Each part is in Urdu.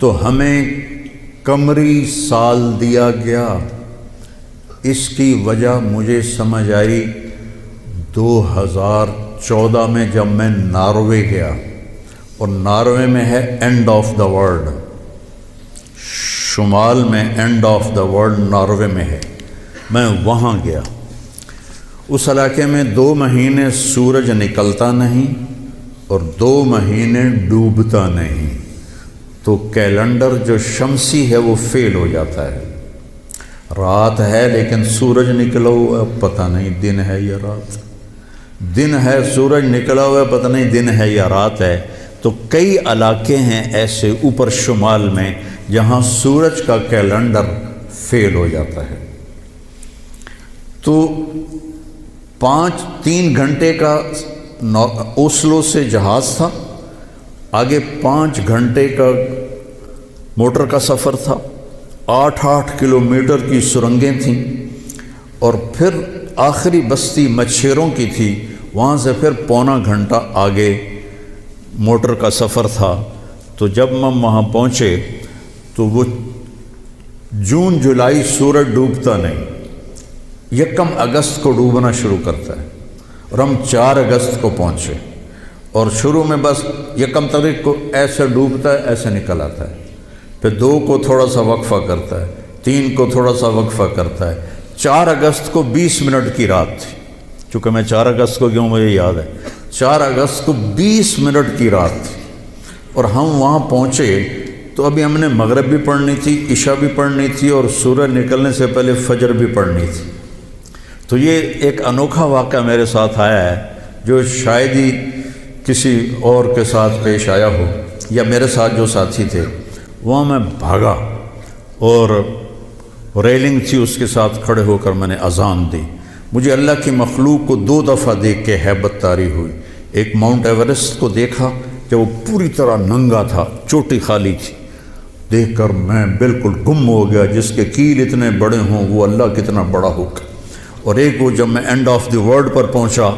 تو ہمیں قمری سال دیا گیا۔ اس کی وجہ مجھے سمجھ آئی 2014 میں جب میں ناروے گیا، اور ناروے میں ہے اینڈ آف دا ورلڈ، شمال میں and of the world Norway میں ہے۔ میں وہاں گیا، اس علاقے میں 2 مہینے سورج نکلتا نہیں اور 2 مہینے ڈوبتا نہیں، تو کیلنڈر جو شمسی ہے وہ فیل ہو جاتا ہے۔ رات ہے لیکن سورج نکلا ہوا پتہ نہیں دن ہے یا رات، دن ہے سورج نکلا ہوا پتہ نہیں دن ہے یا رات ہے۔ تو کئی علاقے ہیں ایسے اوپر شمال میں جہاں سورج کا کیلنڈر فیل ہو جاتا ہے۔ تو 3 گھنٹے کا اوسلو سے جہاز تھا، آگے 5 گھنٹے کا موٹر کا سفر تھا، 8 کلومیٹر کی سرنگیں تھیں، اور پھر آخری بستی مچھیروں کی تھی، وہاں سے پھر 1.25 گھنٹہ آگے موٹر کا سفر تھا۔ تو جب ہم وہاں پہنچے تو وہ جون جولائی سورج ڈوبتا نہیں، 1 اگست کو ڈوبنا شروع کرتا ہے، اور ہم 4 اگست کو پہنچے، اور شروع میں بس 1 تاریخ کو ایسے ڈوبتا ہے ایسے نکل آتا ہے، پھر 2 کو تھوڑا سا وقفہ کرتا ہے، 3 کو تھوڑا سا وقفہ کرتا ہے۔ 4 اگست کو 20 منٹ کی رات تھی، چونکہ میں 4 اگست کو کیوں مجھے یاد ہے، 4 اگست کو 20 منٹ کی رات تھی، اور ہم وہاں پہنچے تو ابھی ہم نے مغرب بھی پڑھنی تھی، عشاء بھی پڑھنی تھی، اور سورج نکلنے سے پہلے فجر بھی پڑھنی تھی۔ تو یہ ایک انوکھا واقعہ میرے ساتھ آیا ہے جو شاید ہی کسی اور کے ساتھ پیش آیا ہو، یا میرے ساتھ جو ساتھی تھے وہاں میں بھاگا، اور ریلنگ تھی اس کے ساتھ کھڑے ہو کر میں نے اذان دی۔ مجھے اللہ کی مخلوق کو 2 دفعہ دیکھ کے ہیبت طاری ہوئی۔ ایک ماؤنٹ ایورسٹ کو دیکھا کہ وہ پوری طرح ننگا تھا، چوٹی خالی تھی، دیکھ کر میں بالکل گم ہو گیا، جس کے کیل اتنے بڑے ہوں وہ اللہ کتنا بڑا ہوگا۔ اور ایک وہ جب میں اینڈ آف دی ورلڈ پر پہنچا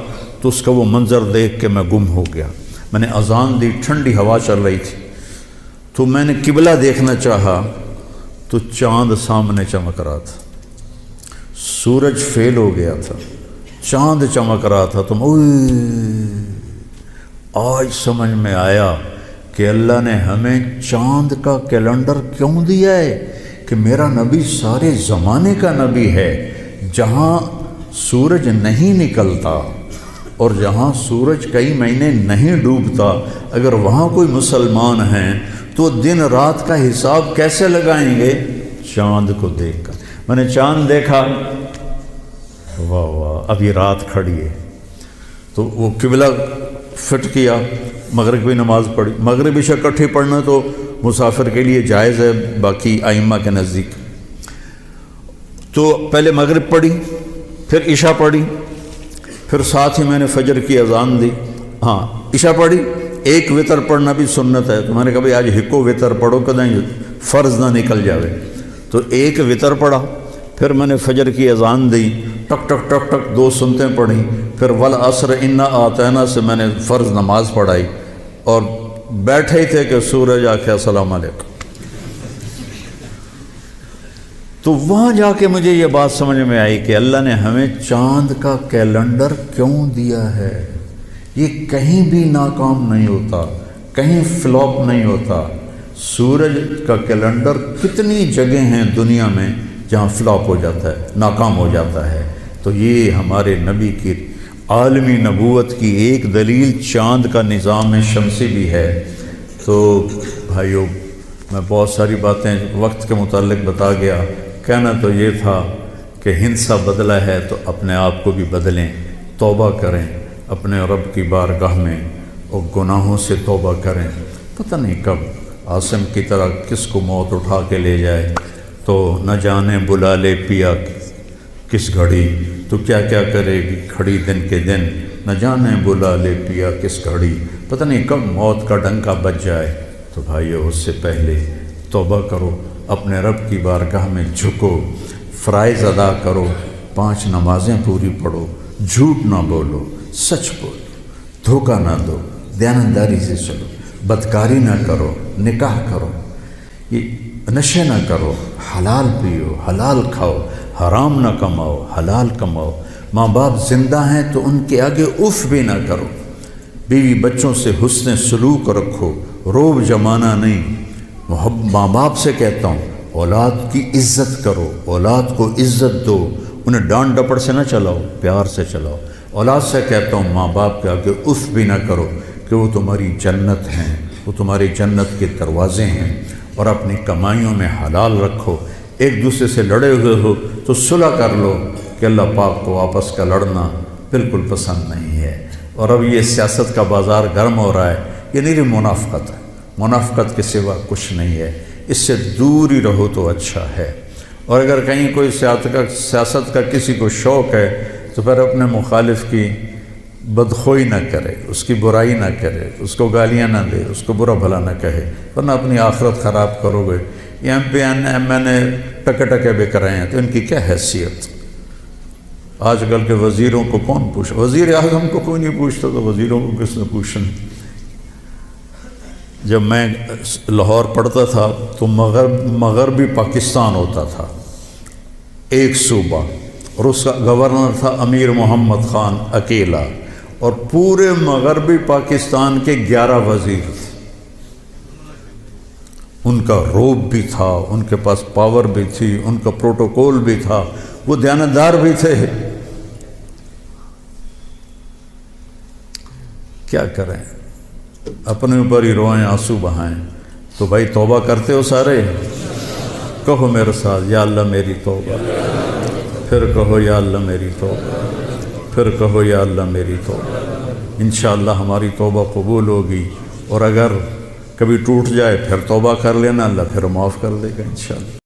تو اس کا وہ منظر دیکھ کے میں گم ہو گیا۔ میں نے اذان دی، ٹھنڈی ہوا چل رہی تھی، تو میں نے قبلہ دیکھنا چاہا تو چاند سامنے چمک رہا تھا، سورج فیل ہو گیا تھا، چاند چمک رہا تھا۔ تو آج سمجھ میں آیا کہ اللہ نے ہمیں چاند کا کیلنڈر کیوں دیا ہے، کہ میرا نبی سارے زمانے کا نبی ہے۔ جہاں سورج نہیں نکلتا اور جہاں سورج کئی مہینے نہیں ڈوبتا، اگر وہاں کوئی مسلمان ہیں تو دن رات کا حساب کیسے لگائیں گے؟ چاند کو دیکھ کر۔ میں نے چاند دیکھا، واہ واہ ابھی رات کھڑی ہے، تو وہ قبلہ فٹ کیا، مغرب کی نماز پڑھی۔ مغرب عشاء اکٹھے پڑھنا تو مسافر کے لیے جائز ہے باقی ائمہ کے نزدیک۔ تو پہلے مغرب پڑھی، پھر عشاء پڑھی، پھر ساتھ ہی میں نے فجر کی اذان دی۔ ہاں عشاء پڑھی، ایک وتر پڑھنا بھی سنت ہے، تو میں نے کہا بھائی آج ہکو وتر پڑھو کدیں فرض نہ نکل جاوے، تو ایک وتر پڑھا۔ پھر میں نے فجر کی اذان دی، ٹک ٹک ٹک ٹک 2 سنتیں پڑھیں، پھر والعصر انا اعطینا سے میں نے فرض نماز پڑھائی، اور بیٹھے ہی تھے کہ سورج آ کے السلام علیکم۔ تو وہاں جا کے مجھے یہ بات سمجھ میں آئی کہ اللہ نے ہمیں چاند کا کیلنڈر کیوں دیا ہے۔ یہ کہیں بھی ناکام نہیں ہوتا، کہیں فلاپ نہیں ہوتا۔ سورج کا کیلنڈر کتنی جگہ ہیں دنیا میں جہاں فلاپ ہو جاتا ہے، ناکام ہو جاتا ہے۔ تو یہ ہمارے نبی کی عالمی نبوت کی ایک دلیل چاند کا نظام شمسی بھی ہے۔ تو بھائیو، میں بہت ساری باتیں وقت کے متعلق بتا گیا، کہنا تو یہ تھا کہ ہندسہ بدلا ہے تو اپنے آپ کو بھی بدلیں، توبہ کریں اپنے رب کی بارگاہ میں، اور گناہوں سے توبہ کریں۔ پتہ نہیں کب عاصم کی طرح کس کو موت اٹھا کے لے جائے، تو نہ جانے بلا لے پیا کس گھڑی، تو کیا کیا کرے گی کھڑی دن کے دن، نہ جانے بلا لے پیا کس گھڑی، پتہ نہیں کب موت کا ڈنکا بج جائے۔ تو بھائیو، اس سے پہلے توبہ کرو، اپنے رب کی بارگاہ میں جھکو، فرائض ادا کرو، 5 نمازیں پوری پڑھو، جھوٹ نہ بولو، سچ بولو، دھوکہ نہ دو، دیانتداری سے چلو، بدکاری نہ کرو، نکاح کرو۔ کہ نشے نہ کرو، حلال پیو، حلال کھاؤ، حرام نہ کماؤ، حلال کماؤ، ماں باپ زندہ ہیں تو ان کے آگے اف بھی نہ کرو، بیوی بچوں سے حسن سلوک رکھو، روب جمانا نہیں، ماں باپ سے کہتا ہوں اولاد کی عزت کرو، اولاد کو عزت دو، انہیں ڈانٹ ڈپٹ سے نہ چلاؤ، پیار سے چلاؤ۔ اولاد سے کہتا ہوں ماں باپ کے آگے اف بھی نہ کرو کہ وہ تمہاری جنت ہیں، وہ تمہاری جنت کے دروازے ہیں، اور اپنی کمائیوں میں حلال رکھو۔ ایک دوسرے سے لڑے ہوئے ہو تو صلح کر لو، کہ اللہ پاک کو آپس کا لڑنا بالکل پسند نہیں ہے۔ اور اب یہ سیاست کا بازار گرم ہو رہا ہے، یہ نہیں منافقت ہے، منافقت کے سوا کچھ نہیں ہے، اس سے دور ہی رہو تو اچھا ہے۔ اور اگر کہیں کوئی سیاست کا کسی کو شوق ہے تو پھر اپنے مخالف کی بدخوئی نہ کرے، اس کی برائی نہ کرے، اس کو گالیاں نہ دے، اس کو برا بھلا نہ کہے، ورنہ اپنی آخرت خراب کرو گے۔ یہ ایم پی ایم این اے ٹکے ٹکے بک رہے ہیں تو ان کی کیا حیثیت؟ آج کل کے وزیروں کو کون پوچھا؟ وزیر اعظم کو کوئی نہیں پوچھتا تو وزیروں کو کس نے پوچھنا؟ جب میں لاہور پڑھتا تھا تو مغربی پاکستان ہوتا تھا ایک صوبہ، اور اس کا گورنر تھا امیر محمد خان اکیلا، اور پورے مغربی پاکستان کے 11 وزیر تھے۔ ان کا روب بھی تھا، ان کے پاس پاور بھی تھی، ان کا پروٹوکول بھی تھا، وہ دیانتدار بھی تھے۔ کیا کریں، اپنے اوپر ہی روئیں، آنسو بہائیں۔ تو بھائی توبہ کرتے ہو سارے؟ کہو میرے ساتھ، یا اللہ میری توبہ، پھر کہو یا اللہ میری توبہ، پھر کہو یا اللہ میری توبہ۔ انشاءاللہ ہماری توبہ قبول ہوگی، اور اگر کبھی ٹوٹ جائے پھر توبہ کر لینا، اللہ پھر معاف کر دے گا انشاءاللہ۔